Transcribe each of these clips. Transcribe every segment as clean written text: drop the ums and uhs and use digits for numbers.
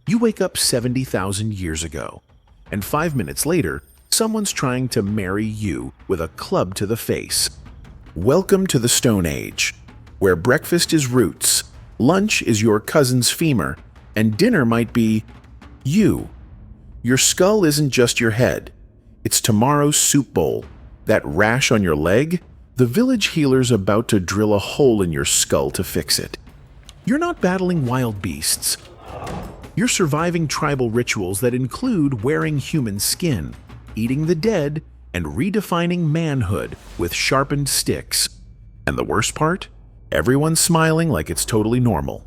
You wake up 70,000 years ago, and 5 minutes later, someone's trying to marry you with a club to the face. Welcome to the Stone Age, where breakfast is roots, lunch is your cousin's femur, and dinner might be you. Your skull isn't just your head. It's tomorrow's soup bowl. That rash on your leg? The village healer's about to drill a hole in your skull to fix it. You're not battling wild beasts. You're surviving tribal rituals that include wearing human skin, eating the dead, and redefining manhood with sharpened sticks. And the worst part? Everyone's smiling like it's totally normal.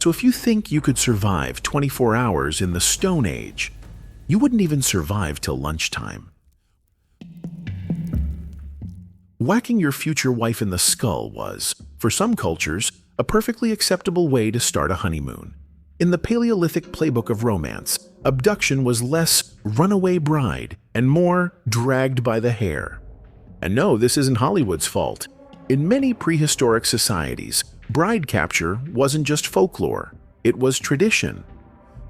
So if you think you could survive 24 hours in the Stone Age, you wouldn't even survive till lunchtime. Whacking your future wife in the skull was, for some cultures, a perfectly acceptable way to start a honeymoon. In the Paleolithic playbook of romance, abduction was less runaway bride and more dragged by the hair. And no, this isn't Hollywood's fault. In many prehistoric societies, bride capture wasn't just folklore, it was tradition.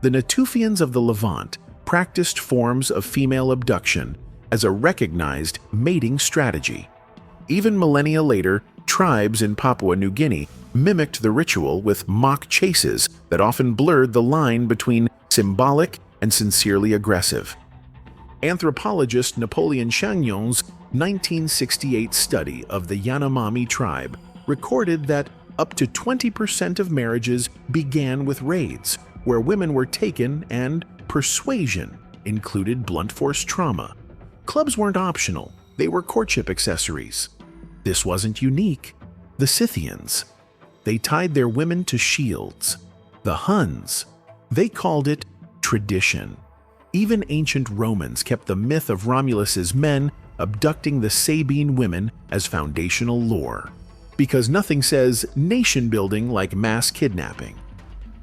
The Natufians of the Levant practiced forms of female abduction as a recognized mating strategy. Even millennia later, tribes in Papua New Guinea mimicked the ritual with mock chases that often blurred the line between symbolic and sincerely aggressive. Anthropologist Napoleon Chagnon's 1968 study of the Yanomami tribe recorded that up to 20% of marriages began with raids, where women were taken and persuasion included blunt force trauma. Clubs weren't optional, they were courtship accessories. This wasn't unique. The Scythians, they tied their women to shields. The Huns, they called it tradition. Even ancient Romans kept the myth of Romulus's men abducting the Sabine women as foundational lore, because nothing says nation-building like mass kidnapping.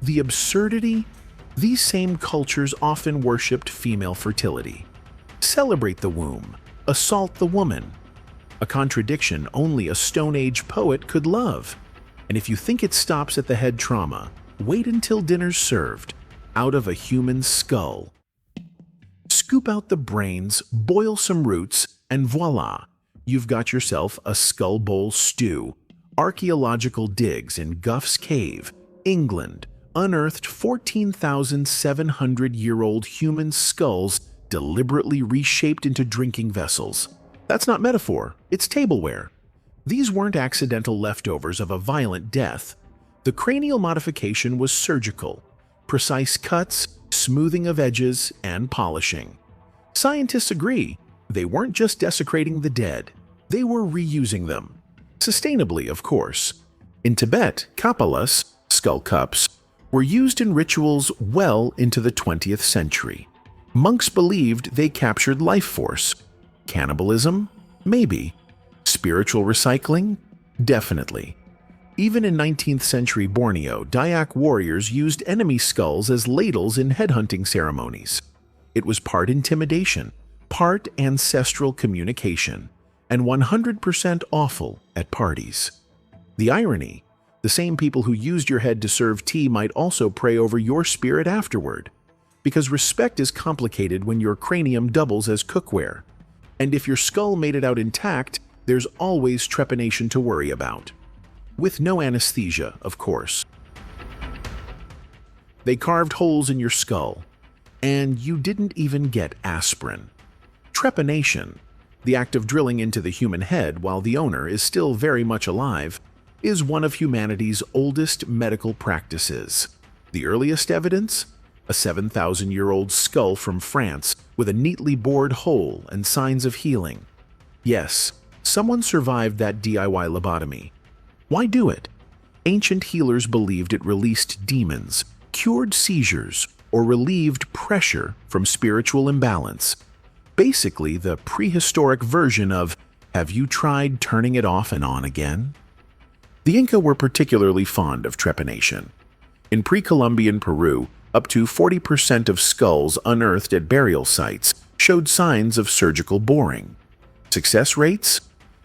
The absurdity? These same cultures often worshipped female fertility. Celebrate the womb, assault the woman. A contradiction only a Stone Age poet could love. And if you think it stops at the head trauma, wait until dinner's served, out of a human skull. Scoop out the brains, boil some roots, and voila, you've got yourself a skull bowl stew. Archaeological digs in Guff's Cave, England, unearthed 14,700-year-old human skulls deliberately reshaped into drinking vessels. That's not metaphor, it's tableware. These weren't accidental leftovers of a violent death. The cranial modification was surgical, precise cuts, smoothing of edges, and polishing. Scientists agree, they weren't just desecrating the dead, they were reusing them. Sustainably, of course. In Tibet, kapalas, skull cups, were used in rituals well into the 20th century. Monks believed they captured life force. Cannibalism? Maybe. Spiritual recycling? Definitely. Even in 19th century Borneo, Dayak warriors used enemy skulls as ladles in headhunting ceremonies. It was part intimidation, part ancestral communication, and 100% awful at parties. The irony, the same people who used your head to serve tea might also pray over your spirit afterward, because respect is complicated when your cranium doubles as cookware. And if your skull made it out intact, there's always trepanation to worry about. With no anesthesia, of course. They carved holes in your skull, and you didn't even get aspirin. Trepanation, the act of drilling into the human head while the owner is still very much alive, is one of humanity's oldest medical practices. The earliest evidence? A 7,000-year-old skull from France with a neatly bored hole and signs of healing. Yes, someone survived that DIY lobotomy. Why do it? Ancient healers believed it released demons, cured seizures, or relieved pressure from spiritual imbalance. Basically, the prehistoric version of, have you tried turning it off and on again? The Inca were particularly fond of trepanation. In pre-Columbian Peru, up to 40% of skulls unearthed at burial sites showed signs of surgical boring. Success rates?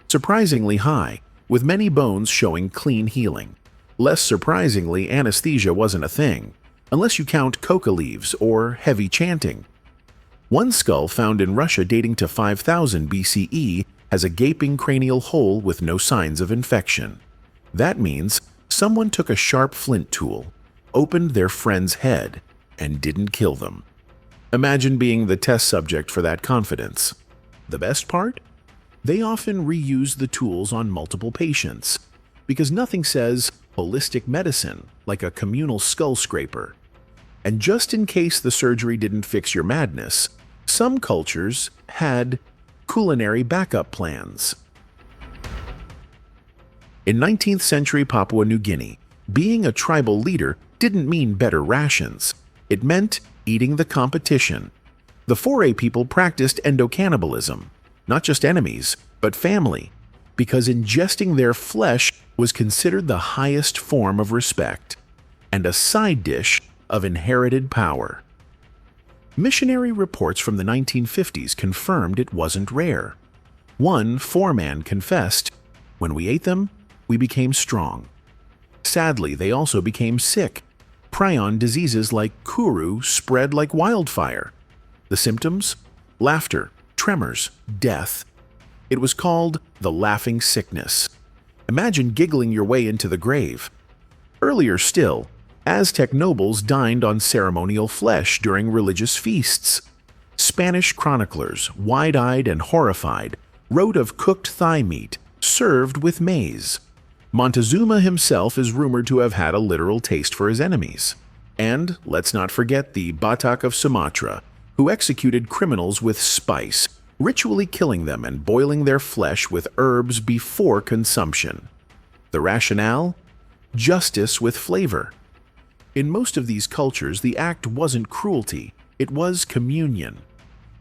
Surprisingly high, with many bones showing clean healing. Less surprisingly, anesthesia wasn't a thing. unless you count coca leaves or heavy chanting. One skull found in Russia dating to 5000 BCE has a gaping cranial hole with no signs of infection. That means someone took a sharp flint tool, opened their friend's head, and didn't kill them. Imagine being the test subject for that confidence. The best part? They often reuse the tools on multiple patients, because nothing says holistic medicine like a communal skull scraper. And just in case the surgery didn't fix your madness, some cultures had culinary backup plans. In 19th century Papua New Guinea, being a tribal leader didn't mean better rations. It meant eating the competition. The Foray people practiced endocannibalism, not just enemies, but family, because ingesting their flesh was considered the highest form of respect and a side dish of inherited power. Missionary reports from the 1950s confirmed it wasn't rare. One foreman confessed, "When we ate them, we became strong." Sadly, they also became sick. Prion diseases like Kuru spread like wildfire. The symptoms? Laughter, tremors, death. It was called the laughing sickness. Imagine giggling your way into the grave. Earlier still, Aztec nobles dined on ceremonial flesh during religious feasts. Spanish chroniclers, wide-eyed and horrified, wrote of cooked thigh meat served with maize. Montezuma himself is rumored to have had a literal taste for his enemies. And let's not forget the Batak of Sumatra, who executed criminals with spice, ritually killing them and boiling their flesh with herbs before consumption. The rationale? Justice with flavor. In most of these cultures, the act wasn't cruelty, it was communion.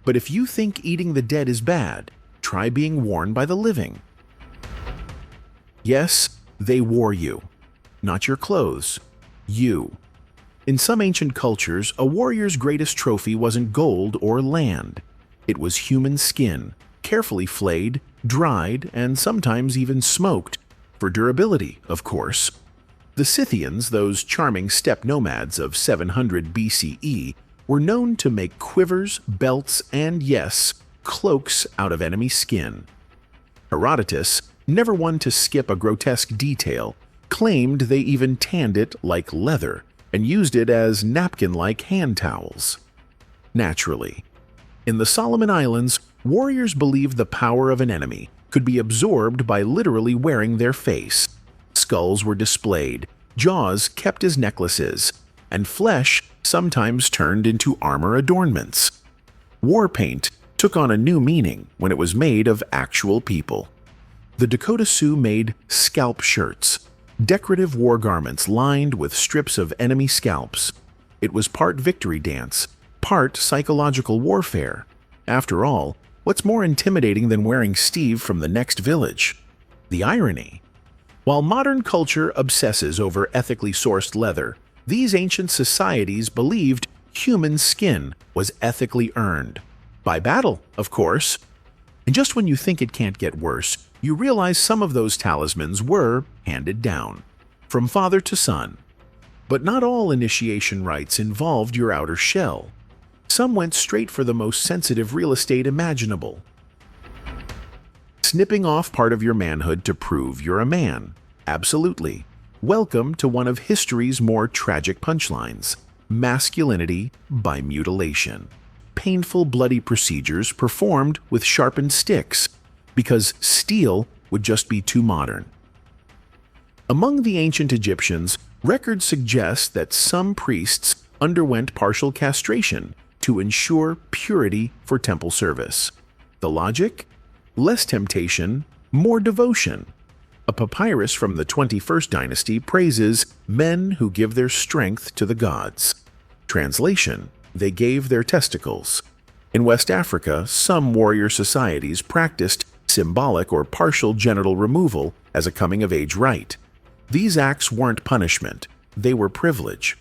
But if you think eating the dead is bad, try being worn by the living. Yes, they wore you. Not your clothes. You. In some ancient cultures, a warrior's greatest trophy wasn't gold or land. It was human skin, carefully flayed, dried, and sometimes even smoked. For durability, of course. The Scythians, those charming steppe nomads of 700 BCE, were known to make quivers, belts, and yes, cloaks out of enemy skin. Herodotus, never one to skip a grotesque detail, claimed they even tanned it like leather and used it as napkin-like hand towels. Naturally, in the Solomon Islands, warriors believed the power of an enemy could be absorbed by literally wearing their face. Skulls were displayed, jaws kept as necklaces, and flesh sometimes turned into armor adornments. War paint took on a new meaning when it was made of actual people. The Dakota Sioux made scalp shirts, decorative war garments lined with strips of enemy scalps. It was part victory dance, part psychological warfare. After all, what's more intimidating than wearing Steve from the next village? The irony. While modern culture obsesses over ethically sourced leather, these ancient societies believed human skin was ethically earned. By battle, of course. And just when you think it can't get worse, you realize some of those talismans were handed down, from father to son. But not all initiation rites involved your outer shell. Some went straight for the most sensitive real estate imaginable. Snipping off part of your manhood to prove you're a man. Absolutely. Welcome to one of history's more tragic punchlines. Masculinity by mutilation. Painful, bloody procedures performed with sharpened sticks, because steel would just be too modern. Among the ancient Egyptians, records suggest that some priests underwent partial castration to ensure purity for temple service. The logic? Less temptation, more devotion. A papyrus from the 21st dynasty praises men who give their strength to the gods. Translation: they gave their testicles. In West Africa, some warrior societies practiced symbolic or partial genital removal as a coming-of-age rite. These acts weren't punishment, they were privilege.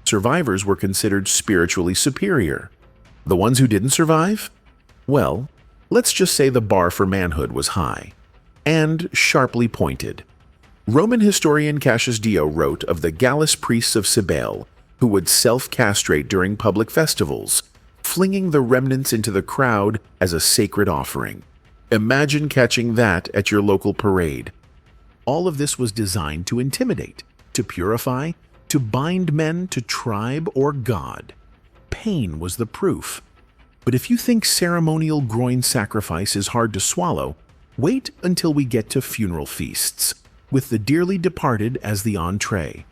Survivors were considered spiritually superior. The ones who didn't survive? Well, let's just say the bar for manhood was high. And sharply pointed. Roman historian Cassius Dio wrote of the Gallus priests of Cybele, who would self-castrate during public festivals, flinging the remnants into the crowd as a sacred offering. Imagine catching that at your local parade. All of this was designed to intimidate, to purify, to bind men to tribe or god. Pain was the proof. But if you think ceremonial groin sacrifice is hard to swallow, wait until we get to funeral feasts, with the dearly departed as the entree.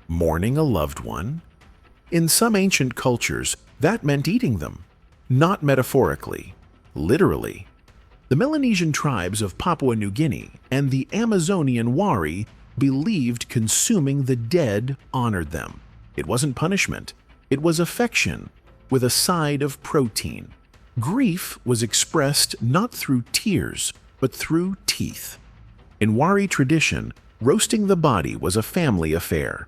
Mourning a loved one? In some ancient cultures, that meant eating them. Not metaphorically, literally. The Melanesian tribes of Papua New Guinea and the Amazonian Wari believed consuming the dead honored them. It wasn't punishment, it was affection, with a side of protein. Grief was expressed not through tears, but through teeth. In Wari tradition, roasting the body was a family affair.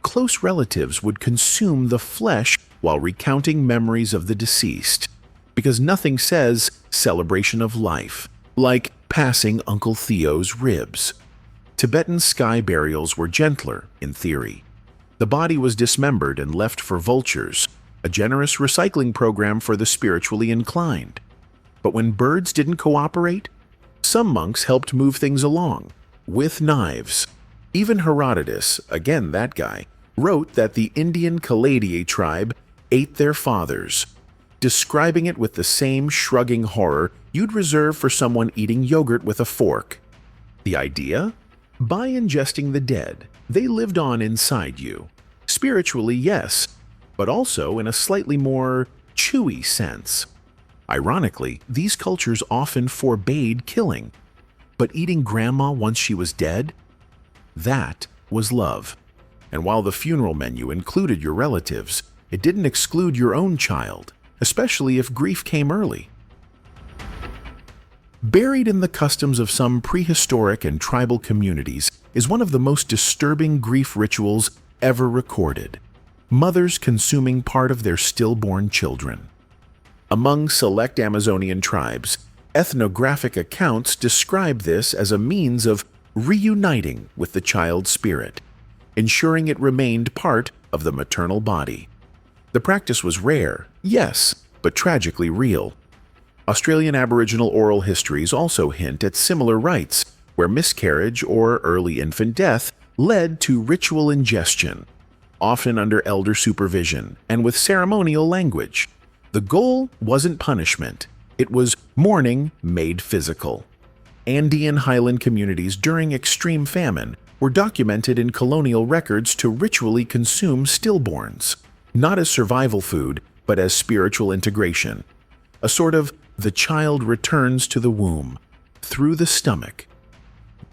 Close relatives would consume the flesh while recounting memories of the deceased, because nothing says celebration of life like passing Uncle Theo's ribs. Tibetan sky burials were gentler, in theory. The body was dismembered and left for vultures, a generous recycling program for the spiritually inclined. But when birds didn't cooperate, some monks helped move things along, with knives. Even Herodotus, again that guy, wrote that the Indian Kaladiye tribe ate their fathers, describing it with the same shrugging horror you'd reserve for someone eating yogurt with a fork. The idea? By ingesting the dead, they lived on inside you. Spiritually, yes, but also in a slightly more chewy sense. Ironically, these cultures often forbade killing, but eating grandma once she was dead? That was love. And while the funeral menu included your relatives, it didn't exclude your own child, especially if grief came early. Buried in the customs of some prehistoric and tribal communities is one of the most disturbing grief rituals ever recorded: mothers consuming part of their stillborn children. Among select Amazonian tribes, ethnographic accounts describe this as a means of reuniting with the child's spirit, ensuring it remained part of the maternal body. The practice was rare, yes, but tragically real. Australian Aboriginal oral histories also hint at similar rites, where miscarriage or early infant death led to ritual ingestion, often under elder supervision and with ceremonial language. The goal wasn't punishment, it was mourning made physical. Andean highland communities during extreme famine were documented in colonial records to ritually consume stillborns, not as survival food, but as spiritual integration. A sort of the child returns to the womb, through the stomach.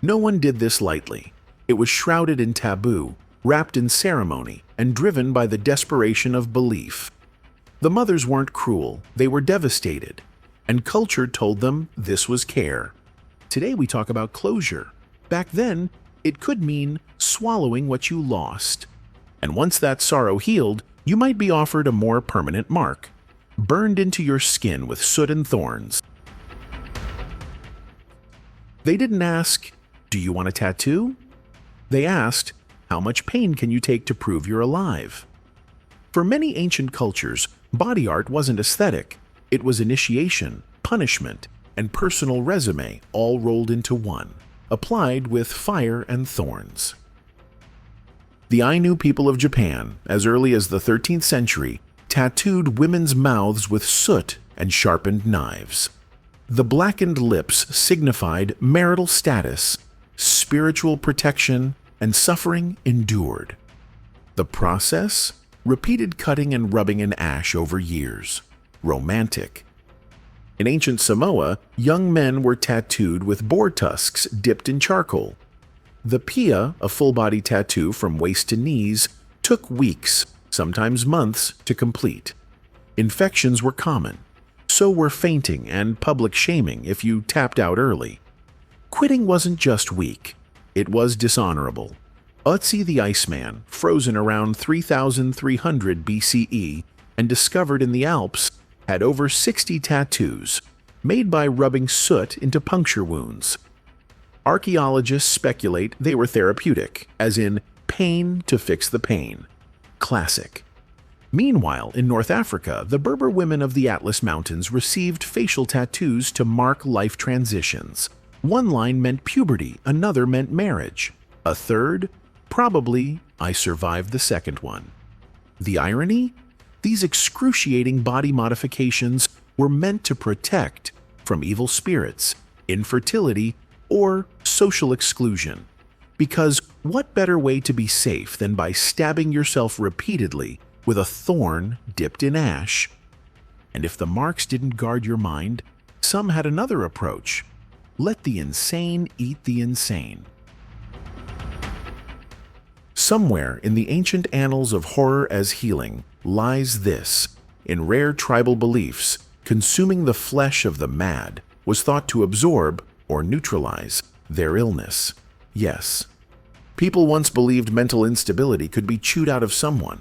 No one did this lightly. It was shrouded in taboo, wrapped in ceremony, and driven by the desperation of belief. The mothers weren't cruel, they were devastated, and culture told them this was care. Today we talk about closure. Back then, it could mean swallowing what you lost. And once that sorrow healed, you might be offered a more permanent mark, burned into your skin with soot and thorns. They didn't ask, "Do you want a tattoo?" They asked, "How much pain can you take to prove you're alive?" For many ancient cultures, body art wasn't aesthetic. It was initiation, punishment, and personal resume all rolled into one, applied with fire and thorns. The Ainu people of Japan, as early as the 13th century, tattooed women's mouths with soot and sharpened knives. The blackened lips signified marital status, spiritual protection, and suffering endured. The process? Repeated cutting and rubbing in ash over years. Romantic. In ancient Samoa, young men were tattooed with boar tusks dipped in charcoal. The pia, a full-body tattoo from waist to knees, took weeks, sometimes months, to complete. Infections were common. So were fainting and public shaming if you tapped out early. Quitting wasn't just weak, it was dishonorable. Ötzi the Iceman, frozen around 3300 BCE and discovered in the Alps, had over 60 tattoos, made by rubbing soot into puncture wounds. Archaeologists speculate they were therapeutic, as in pain to fix the pain, classic. Meanwhile, in North Africa, the Berber women of the Atlas Mountains received facial tattoos to mark life transitions. One line meant puberty, another meant marriage. A third, probably, I survived the second one. The irony? These excruciating body modifications were meant to protect from evil spirits, infertility, or social exclusion. Because what better way to be safe than by stabbing yourself repeatedly with a thorn dipped in ash? And if the marks didn't guard your mind, some had another approach. Let the insane eat the insane. Somewhere in the ancient annals of horror as healing lies this: in rare tribal beliefs, consuming the flesh of the mad was thought to absorb or neutralize their illness. Yes, people once believed mental instability could be chewed out of someone.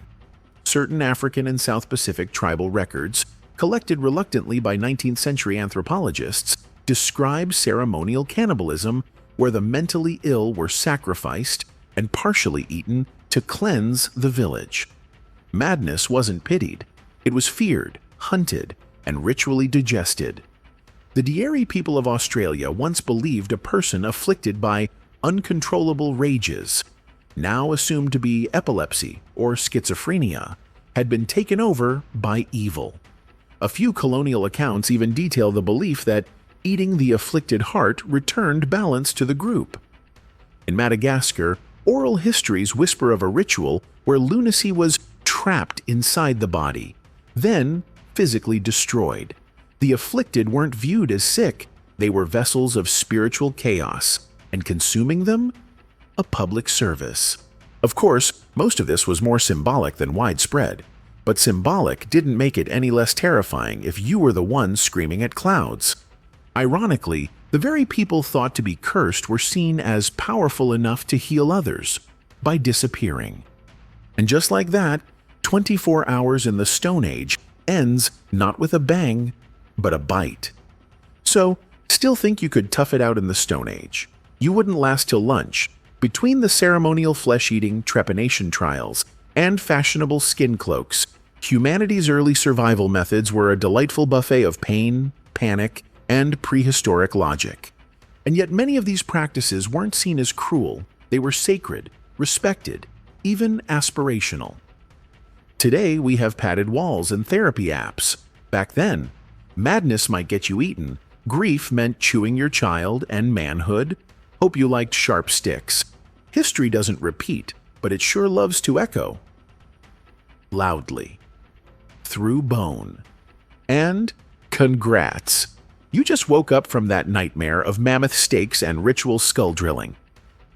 Certain African and South Pacific tribal records, collected reluctantly by 19th century anthropologists, describe ceremonial cannibalism where the mentally ill were sacrificed and partially eaten to cleanse the village. Madness wasn't pitied. It was feared, hunted, and ritually digested. The Dieri people of Australia once believed a person afflicted by uncontrollable rages, now assumed to be epilepsy or schizophrenia, had been taken over by evil. A few colonial accounts even detail the belief that eating the afflicted heart returned balance to the group. In Madagascar, oral histories whisper of a ritual where lunacy was trapped inside the body, then physically destroyed. The afflicted weren't viewed as sick, they were vessels of spiritual chaos, and consuming them? A public service. Of course, most of this was more symbolic than widespread, but symbolic didn't make it any less terrifying if you were the one screaming at clouds. Ironically, the very people thought to be cursed were seen as powerful enough to heal others by disappearing. And just like that, 24 hours in the Stone Age ends not with a bang, but a bite. So, still think you could tough it out in the Stone Age? You wouldn't last till lunch. Between the ceremonial flesh-eating trepanation trials and fashionable skin cloaks, humanity's early survival methods were a delightful buffet of pain, panic, and prehistoric logic. And yet many of these practices weren't seen as cruel. They were sacred, respected, even aspirational. Today we have padded walls and therapy apps. Back then, madness might get you eaten. Grief meant chewing your child and manhood. Hope you liked sharp sticks. History doesn't repeat, but it sure loves to echo. Loudly. Through bone. And congrats! You just woke up from that nightmare of mammoth steaks and ritual skull drilling.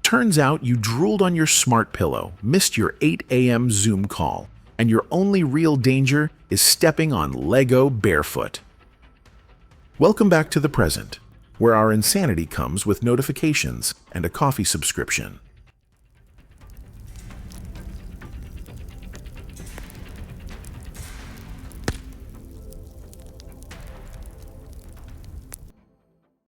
Turns out you drooled on your smart pillow, missed your 8 a.m. Zoom call, and your only real danger is stepping on Lego barefoot. Welcome back to the present, where our insanity comes with notifications and a coffee subscription.